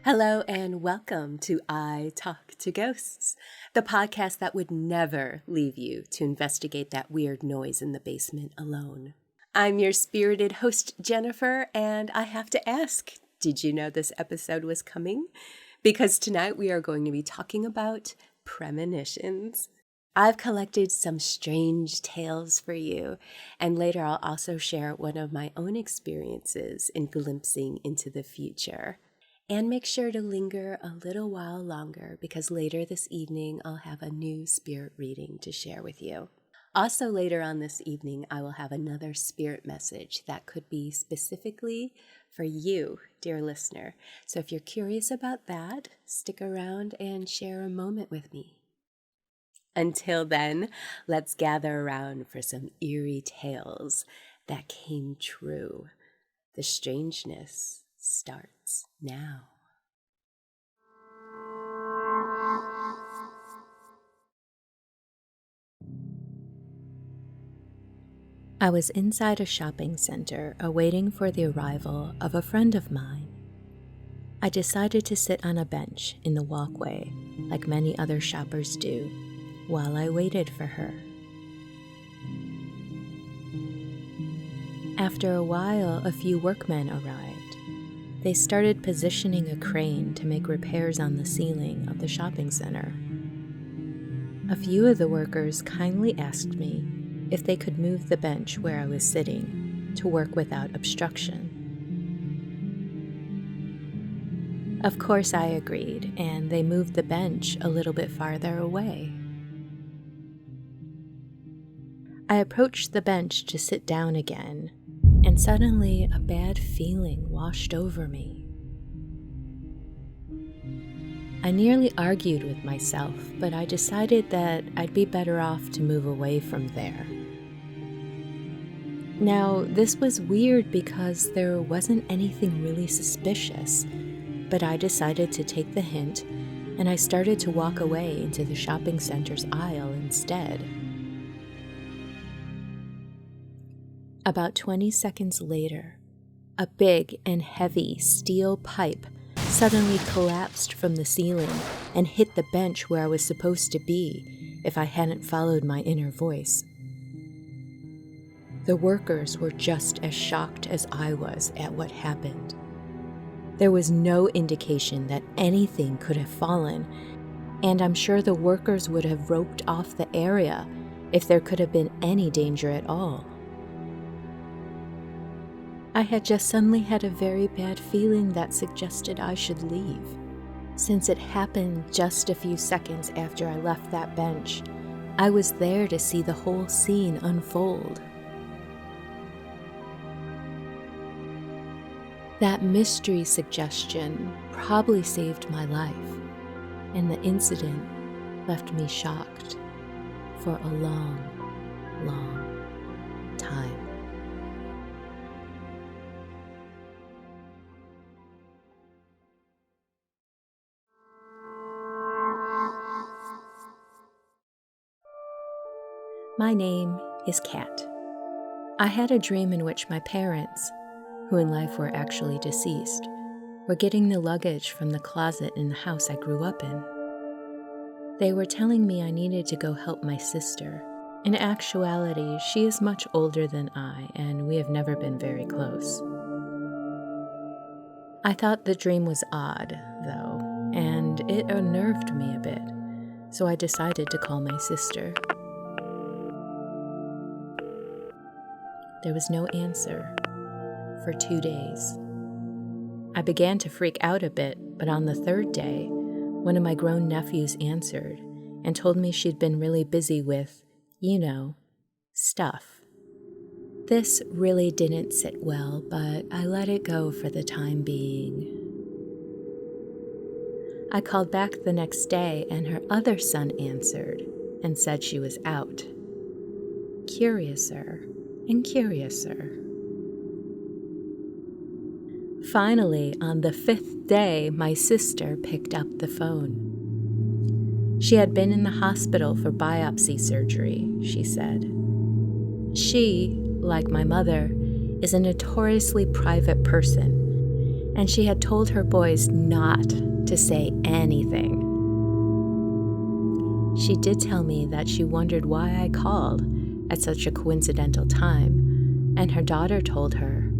Hello and welcome to I Talk to Ghosts, the podcast that would never leave you to investigate that weird noise in the basement alone. I'm your spirited host, Jennifer, and I have to ask, did you know this episode was coming? Because tonight we are going to be talking about premonitions. I've collected some strange tales for you, and later I'll also share one of my own experiences in glimpsing into the future. And make sure to linger a little while longer because later this evening I'll have a new spirit reading to share with you. Also later on this evening I will have another spirit message that could be specifically for you, dear listener. So if you're curious about that, stick around and share a moment with me. Until then, let's gather around for some eerie tales that came true. The strangeness starts now. I was inside a shopping center awaiting for the arrival of a friend of mine. I decided to sit on a bench in the walkway, like many other shoppers do, while I waited for her. After a while, a few workmen arrived. They started positioning a crane to make repairs on the ceiling of the shopping center. A few of the workers kindly asked me if they could move the bench where I was sitting to work without obstruction. Of course, I agreed, and they moved the bench a little bit farther away. I approached the bench to sit down again, and suddenly a bad feeling washed over me. I nearly argued with myself, but I decided that I'd be better off to move away from there. Now, this was weird because there wasn't anything really suspicious, but I decided to take the hint, and I started to walk away into the shopping center's aisle instead. About 20 seconds later, a big and heavy steel pipe suddenly collapsed from the ceiling and hit the bench where I was supposed to be if I hadn't followed my inner voice. The workers were just as shocked as I was at what happened. There was no indication that anything could have fallen, and I'm sure the workers would have roped off the area if there could have been any danger at all. I had just suddenly had a very bad feeling that suggested I should leave. Since it happened just a few seconds after I left that bench, I was there to see the whole scene unfold. That mystery suggestion probably saved my life, and the incident left me shocked for a long, long time. My name is Kat. I had a dream in which my parents, who in life were actually deceased, were getting the luggage from the closet in the house I grew up in. They were telling me I needed to go help my sister. In actuality, she is much older than I, and we have never been very close. I thought the dream was odd, though, and it unnerved me a bit, so I decided to call my sister. There was no answer for 2 days. I began to freak out a bit, but on the third day, one of my grown nephews answered and told me she'd been really busy with, stuff. This really didn't sit well, but I let it go for the time being. I called back the next day and her other son answered and said she was out. Curiouser and curiouser. Finally, on the 5th day, my sister picked up the phone. She had been in the hospital for biopsy surgery, she said. She, like my mother, is a notoriously private person, and she had told her boys not to say anything. She did tell me that she wondered why I called at such a coincidental time, and her daughter told her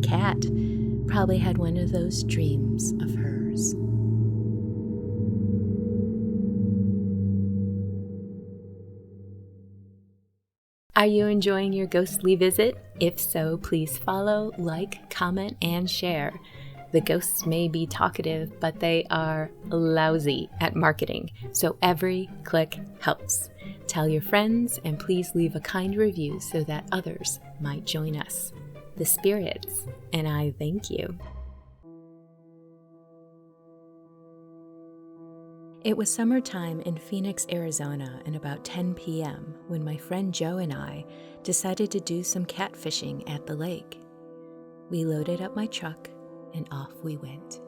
Kat probably had one of those dreams of hers. Are you enjoying your ghostly visit? If so, please follow, like, comment, and share. The ghosts may be talkative, but they are lousy at marketing, so every click helps. Tell your friends, and please leave a kind review so that others might join us. The spirits, and I thank you. It was summertime in Phoenix, Arizona, and about 10 p.m. when my friend Joe and I decided to do some catfishing at the lake. We loaded up my truck and off we went.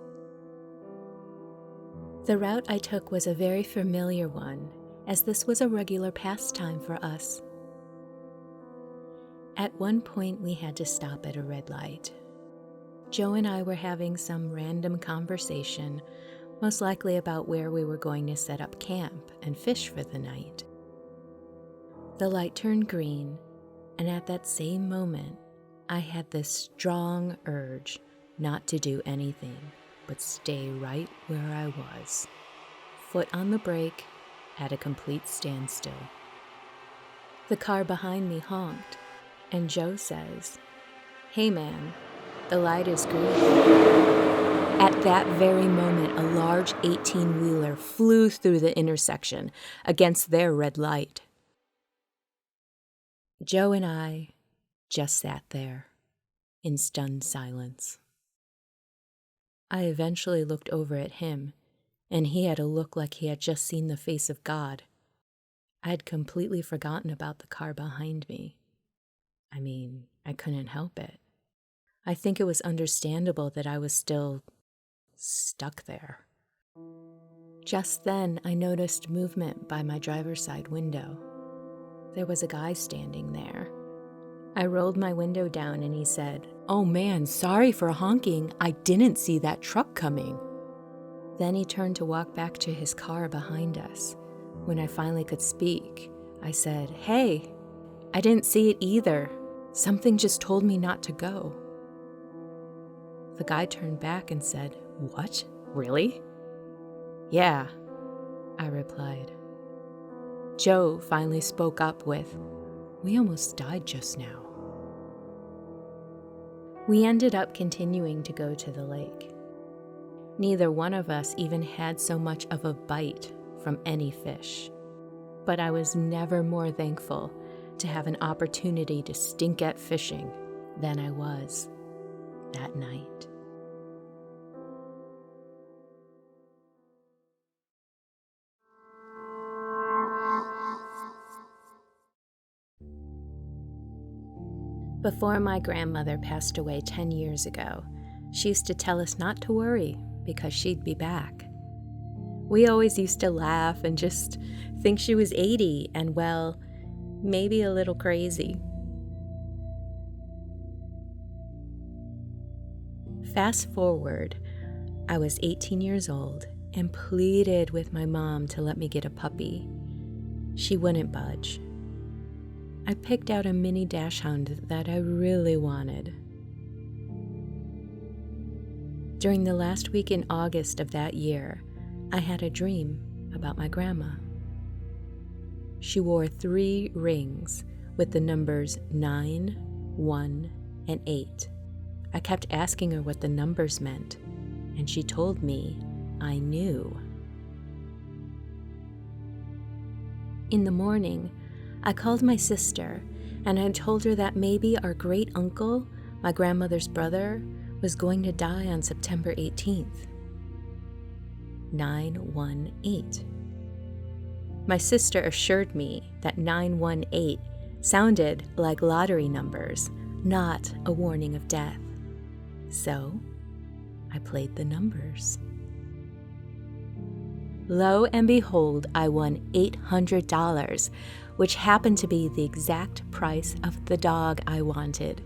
The route I took was a very familiar one, as this was a regular pastime for us. At one point, we had to stop at a red light. Joe and I were having some random conversation, most likely about where we were going to set up camp and fish for the night. The light turned green, and at that same moment, I had this strong urge not to do anything but stay right where I was, foot on the brake, at a complete standstill. The car behind me honked, and Joe says, "Hey man, the light is green." At that very moment, a large 18-wheeler flew through the intersection against their red light. Joe and I just sat there in stunned silence. I eventually looked over at him, and he had a look like he had just seen the face of God. I had completely forgotten about the car behind me. I mean, I couldn't help it. I think it was understandable that I was still stuck there. Just then, I noticed movement by my driver's side window. There was a guy standing there. I rolled my window down and he said, "Oh man, sorry for honking. I didn't see that truck coming." Then he turned to walk back to his car behind us. When I finally could speak, I said, "Hey, I didn't see it either. Something just told me not to go." The guy turned back and said, "What? Really?" "Yeah," I replied. Joe finally spoke up with, "We almost died just now." We ended up continuing to go to the lake. Neither one of us even had so much of a bite from any fish, but I was never more thankful to have an opportunity to stink at fishing than I was that night. Before my grandmother passed away 10 years ago, she used to tell us not to worry because she'd be back. We always used to laugh and just think she was 80 and, well, maybe a little crazy. Fast forward, I was 18 years old and pleaded with my mom to let me get a puppy. She wouldn't budge. I picked out a mini dachshund that I really wanted. During the last week in August of that year, I had a dream about my grandma. She wore 3 rings with the numbers 9, 1, and 8. I kept asking her what the numbers meant, and she told me I knew. In the morning, I called my sister, and I told her that maybe our great uncle, my grandmother's brother, was going to die on September 18th. 918. My sister assured me that 918 sounded like lottery numbers, not a warning of death. So, I played the numbers. Lo and behold, I won $800, which happened to be the exact price of the dog I wanted.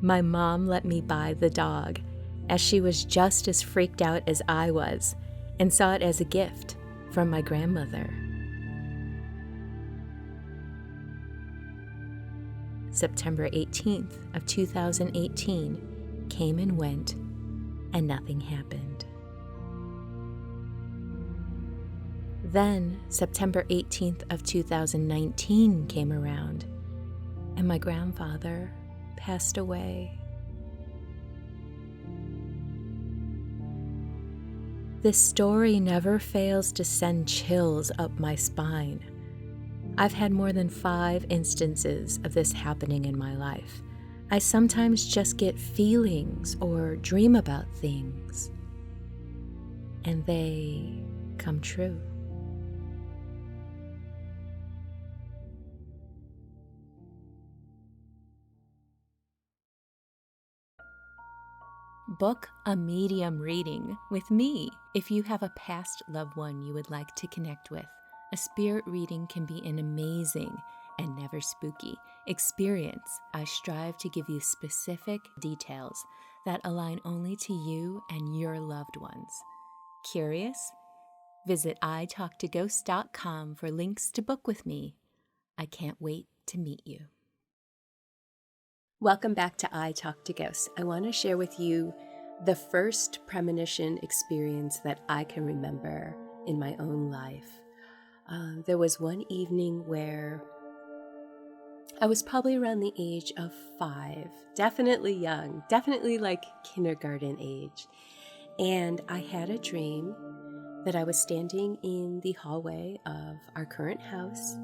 My mom let me buy the dog, as she was just as freaked out as I was, and saw it as a gift from my grandmother. September 18th of 2018 came and went, and nothing happened. Then September 18th of 2019 came around, and my grandfather passed away. This story never fails to send chills up my spine. I've had more than 5 instances of this happening in my life. I sometimes just get feelings or dream about things, and they come true. Book a medium reading with me if you have a past loved one you would like to connect with. A spirit reading can be an amazing and never spooky experience. I strive to give you specific details that align only to you and your loved ones. Curious? Visit italktoghosts.com for links to book with me. I can't wait to meet you. Welcome back to I Talk to Ghosts. I want to share with you the first premonition experience that I can remember in my own life. There was one evening where I was probably around the age of 5, definitely young, definitely like kindergarten age. And I had a dream that I was standing in the hallway of our current house,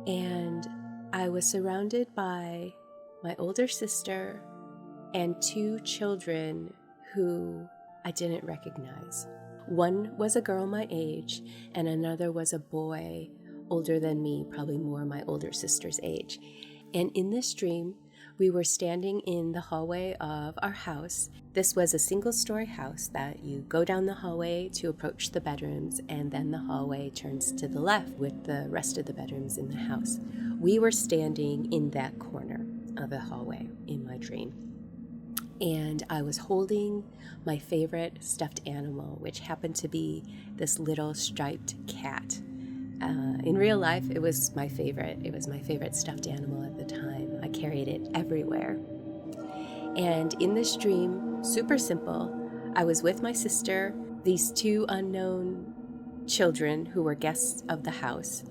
and I was surrounded by my older sister and 2 children who I didn't recognize. One was a girl my age, and another was a boy older than me, probably more my older sister's age. And in this dream, we were standing in the hallway of our house. This was a single-story house that you go down the hallway to approach the bedrooms, and then the hallway turns to the left with the rest of the bedrooms in the house. We were standing in that corner of the hallway in my dream. And I was holding my favorite stuffed animal, which happened to be this little striped cat. In real life, it was my favorite. It was my favorite stuffed animal at the time. I carried it everywhere. And in this dream, super simple, I was with my sister, these 2 unknown children who were guests of the house,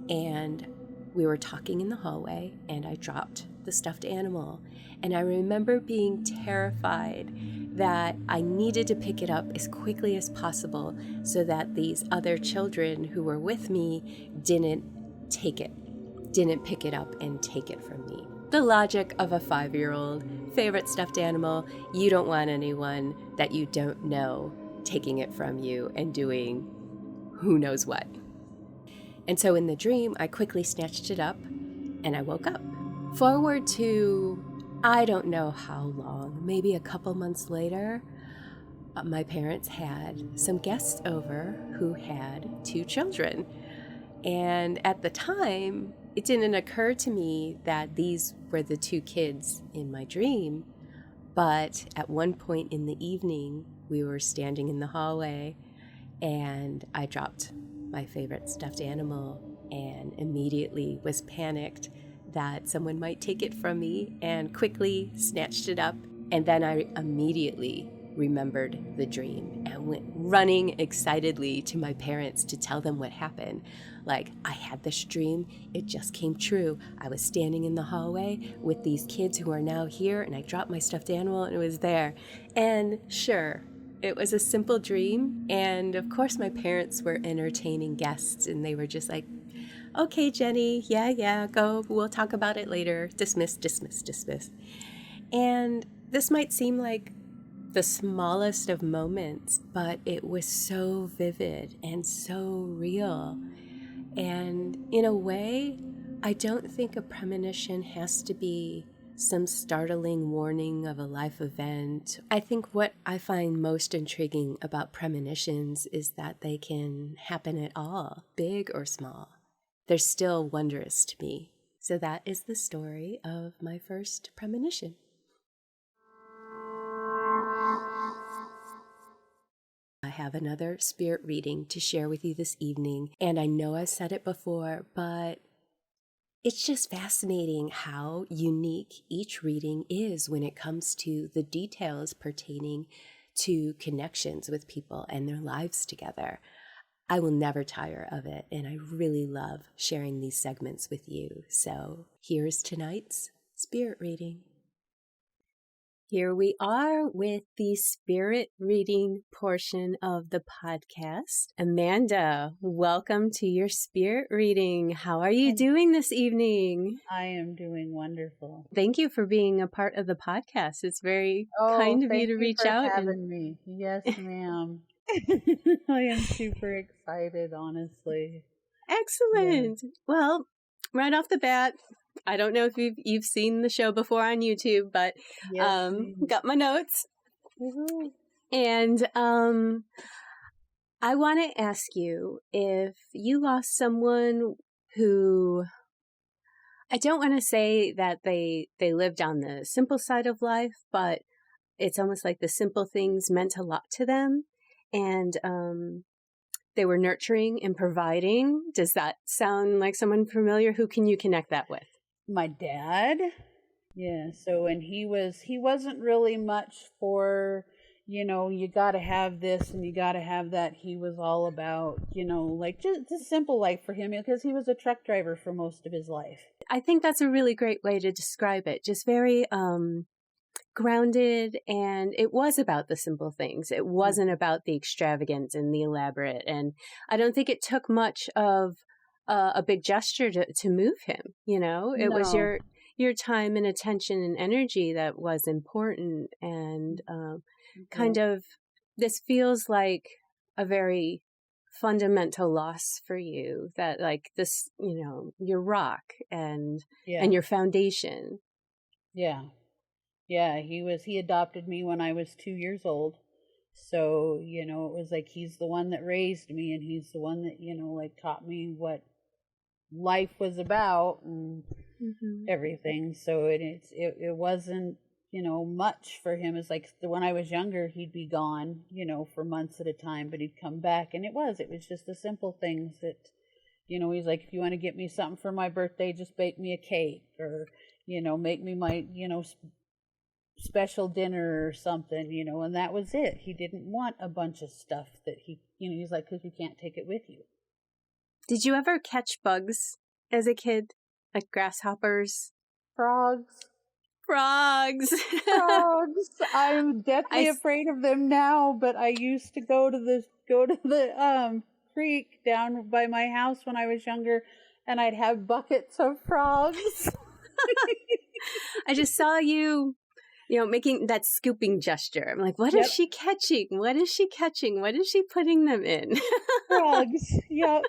and we were talking in the hallway, and I dropped the stuffed animal. And I remember being terrified that I needed to pick it up as quickly as possible so that these other children who were with me didn't pick it up and take it from me. The logic of a 5-year-old, favorite stuffed animal, you don't want anyone that you don't know taking it from you and doing who knows what. And so in the dream, I quickly snatched it up and I woke up. Forward to, I don't know how long, maybe a couple months later, my parents had some guests over who had 2 children. And at the time, it didn't occur to me that these were the 2 kids in my dream. But at one point in the evening, we were standing in the hallway, and I dropped my favorite stuffed animal and immediately was panicked that someone might take it from me and quickly snatched it up. And then I immediately remembered the dream and went running excitedly to my parents to tell them what happened. Like, I had this dream, it just came true. I was standing in the hallway with these kids who are now here, and I dropped my stuffed animal and it was there. And sure, it was a simple dream, and of course my parents were entertaining guests, and they were just like, okay, Jenny, yeah, go, we'll talk about it later. Dismiss. And this might seem like the smallest of moments, but it was so vivid and so real. And in a way, I don't think a premonition has to be some startling warning of a life event. I think what I find most intriguing about premonitions is that they can happen at all, big or small. They're still wondrous to me. So that is the story of my first premonition. have another spirit reading to share with you this evening. And I know I've said it before, but it's just fascinating how unique each reading is when it comes to the details pertaining to connections with people and their lives together. I will never tire of it, and I really love sharing these segments with you. So here's tonight's spirit reading. Here we are with the spirit reading portion of the podcast. Amanda, welcome to your spirit reading. How are you doing this evening? I am doing wonderful. Thank you for being a part of the podcast. It's very kind of you to reach out. Thank you for having me. Yes, ma'am. I am super excited, honestly. Excellent. Yeah. Well, right off the bat, I don't know if you've seen the show before on YouTube, but yes, got my notes. Mm-hmm. And I want to ask you if you lost someone who, I don't want to say that they lived on the simple side of life, but it's almost like the simple things meant a lot to them. And they were nurturing and providing. Does that sound like someone familiar? Who can you connect that with? My dad. Yeah. So when he wasn't really much for, you got to have this and you got to have that. He was all about, like just simple life for him because he was a truck driver for most of his life. I think that's a really great way to describe it. Just very grounded, and it was about the simple things. It wasn't about the extravagant and the elaborate. And I don't think it took much of a big gesture to move him. It was your time and attention and energy that was important. And kind of, this feels like a very fundamental loss for you, that like this, your rock and your foundation. Yeah. Yeah, he adopted me when I was 2 years old. So, it was like he's the one that raised me, and he's the one that, like taught me what life was about and everything. So it wasn't, much for him. It's like when I was younger, he'd be gone, for months at a time, but he'd come back, and it was just the simple things that, he's like, if you want to get me something for my birthday, just bake me a cake, or, make me my, special dinner or something, and that was it. He didn't want a bunch of stuff that he's like, because you can't take it with you. Did you ever catch bugs as a kid? Like grasshoppers? Frogs. Frogs. I'm deathly afraid of them now, but I used to go to the creek down by my house when I was younger, and I'd have buckets of frogs. I just saw you making that scooping gesture. I'm like, what is she catching? What is she catching? What is she putting them in? Frogs. Yep.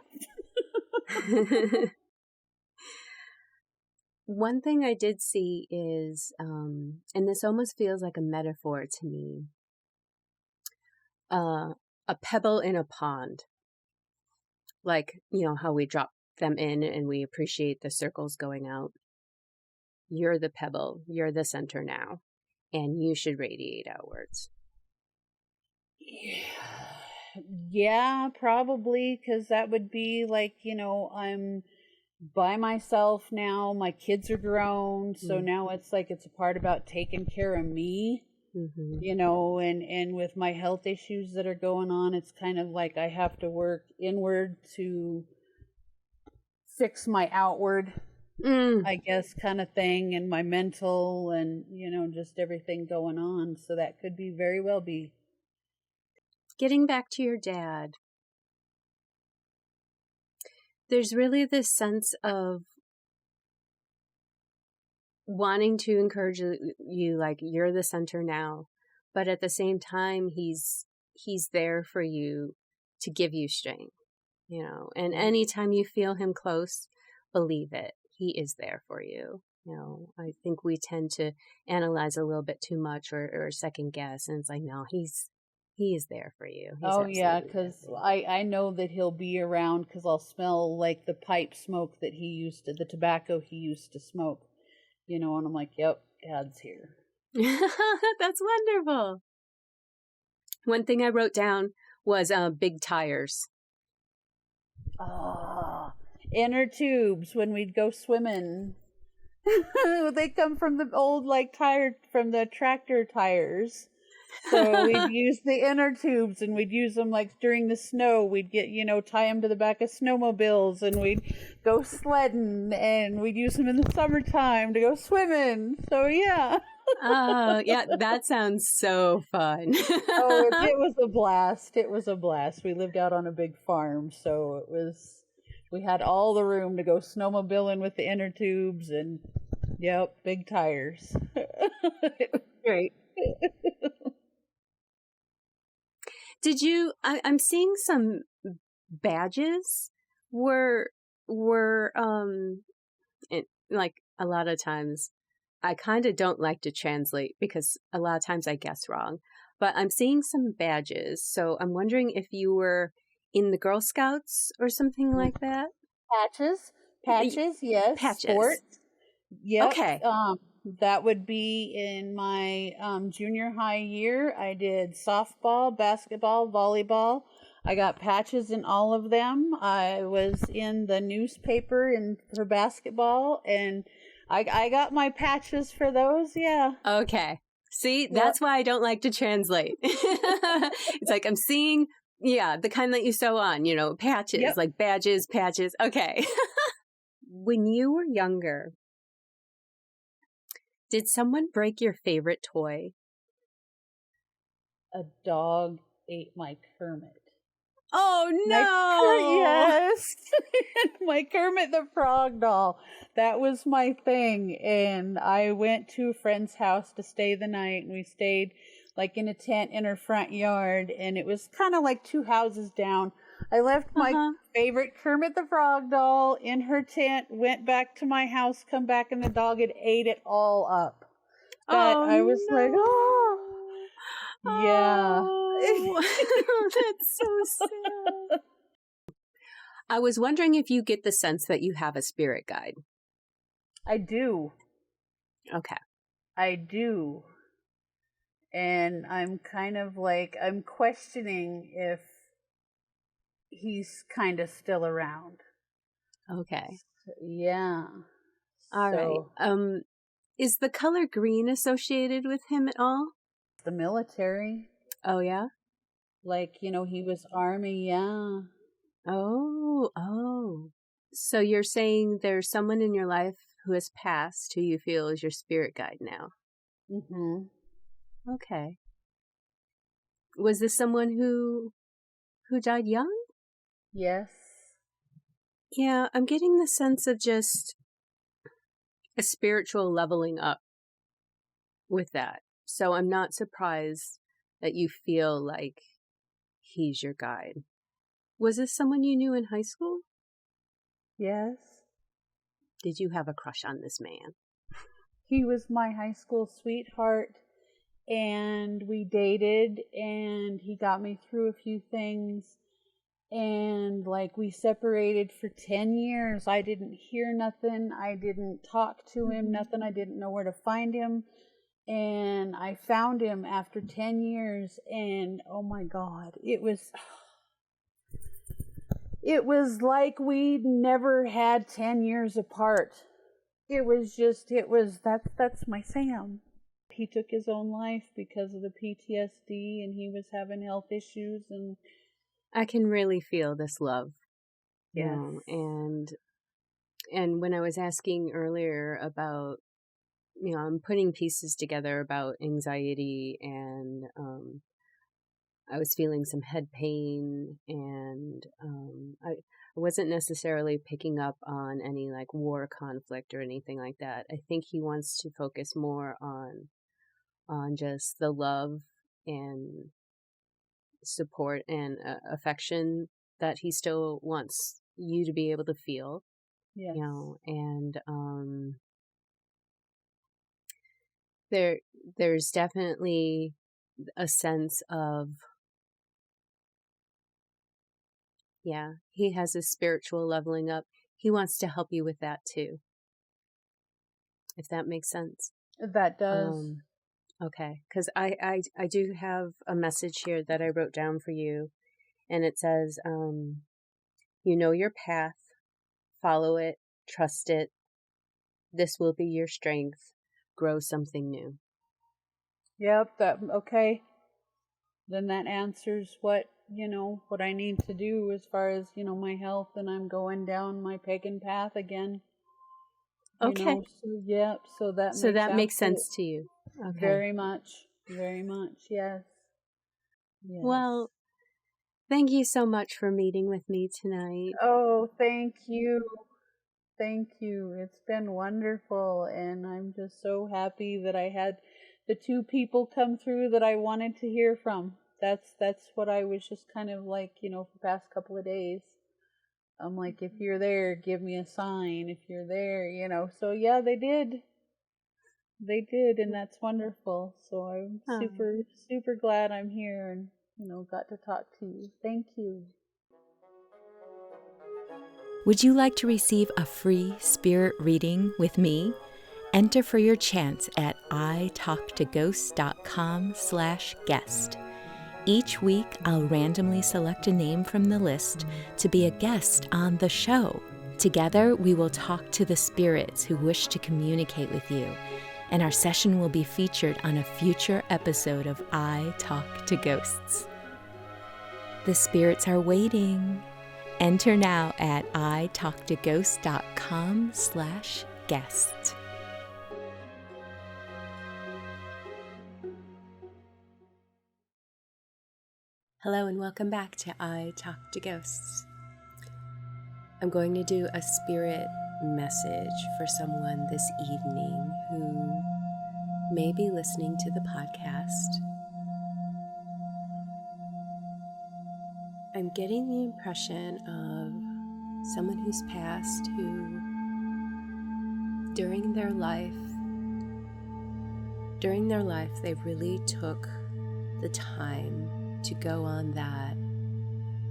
One thing I did see is, and this almost feels like a metaphor to me, a pebble in a pond. Like, how we drop them in and we appreciate the circles going out. You're the pebble. You're the center now. And you should radiate outwards. Yeah, probably, because that would be like, I'm by myself now. My kids are grown, so now it's like it's a part about taking care of me, and with my health issues that are going on, it's kind of like I have to work inward to fix my outward. I guess, kind of thing, and my mental and, just everything going on. So that could be very well be. Getting back to your dad, there's really this sense of wanting to encourage you, like you're the center now, but at the same time, he's there for you to give you strength, and anytime you feel him close, believe it. He is there for you. I think we tend to analyze a little bit too much or second guess. And it's like, no, he is there for you. Because I know that he'll be around because I'll smell like the pipe smoke that the tobacco he used to smoke, and I'm like, yep, Dad's here. That's wonderful. One thing I wrote down was big tires. Oh, inner tubes when we'd go swimming. They come from the old from the tractor tires. So we'd use the inner tubes, and we'd use them during the snow. We'd get, tie them to the back of snowmobiles, and we'd go sledding, and we'd use them in the summertime to go swimming. So yeah. Oh, yeah, that sounds so fun. Oh, it was a blast. It was a blast. We lived out on a big farm, so we had all the room to go snowmobiling with the inner tubes, and yep, big tires. Great. Did you? I'm seeing some badges. Were like a lot of times, I kind of don't like to translate because a lot of times I guess wrong. But I'm seeing some badges, so I'm wondering if you were in the Girl Scouts or something like that. Patches, yes. Patches. Sports. Yep. Okay. That would be in my junior high year. I did softball, basketball, volleyball. I got patches in all of them. I was in the newspaper for basketball, and I got my patches for those. Yeah. Okay. See, that's why I don't like to translate. It's like I'm seeing, the kind that you sew on, patches, like badges, patches. Okay. When you were younger, did someone break your favorite toy? A dog ate my Kermit. Oh, no! Yes. My Kermit the Frog doll. That was my thing. And I went to a friend's house to stay the night. And we stayed in a tent in her front yard. And it was kind of like 2 houses down. I left my favorite Kermit the Frog doll in her tent, went back to my house, come back, and the dog had ate it all up. But I was like, oh. Yeah. Oh, that's so sad. I was wondering if you get the sense that you have a spirit guide. I do. Okay. I do. And I'm kind of I'm questioning if he's kind of still around. Okay. Yeah. All right. Is the color green associated with him at all? The military. Oh, yeah? He was Army, yeah. Oh. So you're saying there's someone in your life who has passed who you feel is your spirit guide now? Mm-hmm. Okay. Was this someone who died young? Yes. Yeah, I'm getting the sense of just a spiritual leveling up with that. So I'm not surprised that you feel like he's your guide. Was this someone you knew in high school? Yes. Did you have a crush on this man? He was my high school sweetheart, and we dated, and he got me through a few things, and we separated for 10 years. I didn't hear nothing. I didn't talk to him, nothing. I didn't know where to find him. And I found him after 10 years, and oh my God, it was like we'd never had 10 years apart. That's my Sam. He took his own life because of the PTSD, and he was having health issues, and I can really feel this love. yes. And when I was asking earlier about, I'm putting pieces together about anxiety, and I was feeling some head pain, and I wasn't necessarily picking up on any war conflict or anything like that. I think he wants to focus more on just the love and support and affection that he still wants you to be able to feel. Yes. And there's definitely a sense of, he has a spiritual leveling up. He wants to help you with that too, if that makes sense. That does. Okay, because I do have a message here that I wrote down for you, And it says, you know your path, follow it, trust it. This will be your strength. Grow something new. Yep, okay. Then that answers what I need to do as far as, my health, and I'm going down my pagan path again. Okay. So that So makes that makes sense to you. Okay. Very much, yes. Well, thank you so much for meeting with me tonight. Oh, thank you. Thank you. It's been wonderful, and I'm just so happy that I had the two people come through that I wanted to hear from. That's what I was just kind of like, for the past couple of days. I'm like, if you're there, give me a sign. If you're there, So yeah, they did. They did, and that's wonderful. So I'm super, super glad I'm here and, got to talk to you. Thank you. Would you like to receive a free spirit reading with me? Enter for your chance at italktoghosts.com/guest. Each week, I'll randomly select a name from the list to be a guest on the show. Together, we will talk to the spirits who wish to communicate with you, and our session will be featured on a future episode of I Talk to Ghosts. The spirits are waiting. Enter now at italktoghosts.com/guest. Hello and welcome back to I Talk to Ghosts. I'm going to do a spirit message for someone this evening who may be listening to the podcast. I'm getting the impression of someone who's passed who, during their life, they really took the time to go on that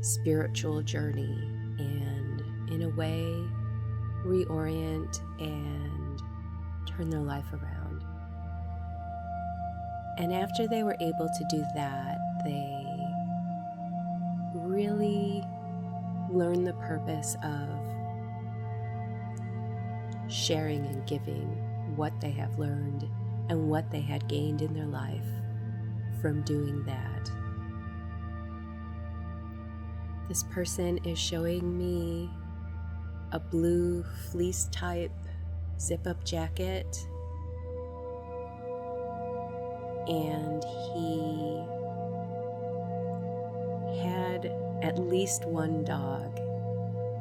spiritual journey and, in a way, reorient and turn their life around. And after they were able to do that, they really learned the purpose of sharing and giving what they have learned and what they had gained in their life from doing that. This person is showing me a blue fleece type zip-up jacket, and he had at least one dog.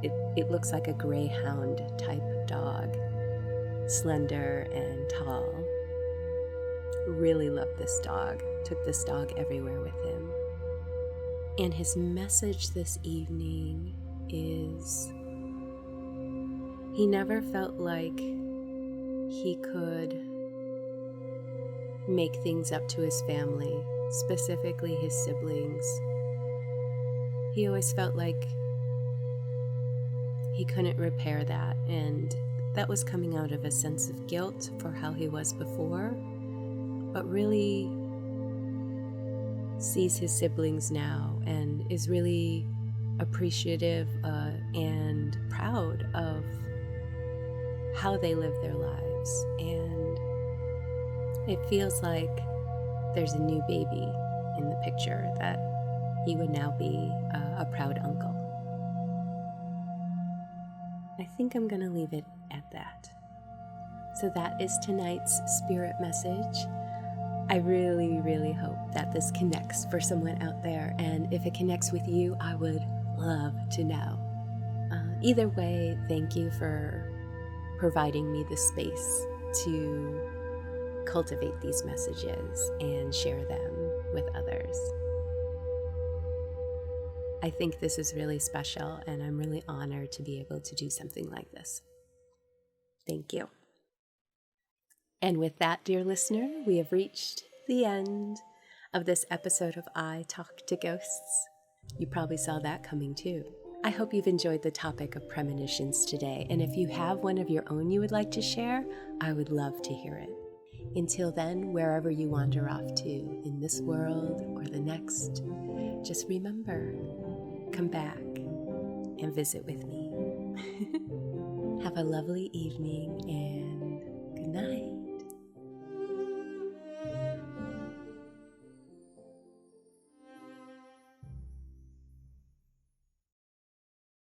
It looks like a greyhound type dog, slender and tall. Really loved this dog, took this dog everywhere with him. And his message this evening is he never felt like he could make things up to his family, specifically his siblings. He always felt like he couldn't repair that, and that was coming out of a sense of guilt for how he was before, but really sees his siblings now and is really appreciative and proud of how they live their lives. And it feels like there's a new baby in the picture, that he would now be a proud uncle. I think I'm going to leave it at that. So that is tonight's spirit message. I really, really hope that this connects for someone out there. And if it connects with you, I would love to know. Either way, thank you for providing me the space to cultivate these messages and share them with others. I think this is really special, and I'm really honored to be able to do something like this. Thank you. And with that, dear listener, we have reached the end of this episode of I Talk to Ghosts. You probably saw that coming too. I hope you've enjoyed the topic of premonitions today, and if you have one of your own you would like to share, I would love to hear it. Until then, wherever you wander off to, in this world or the next, just remember, come back and visit with me. Have a lovely evening and good night.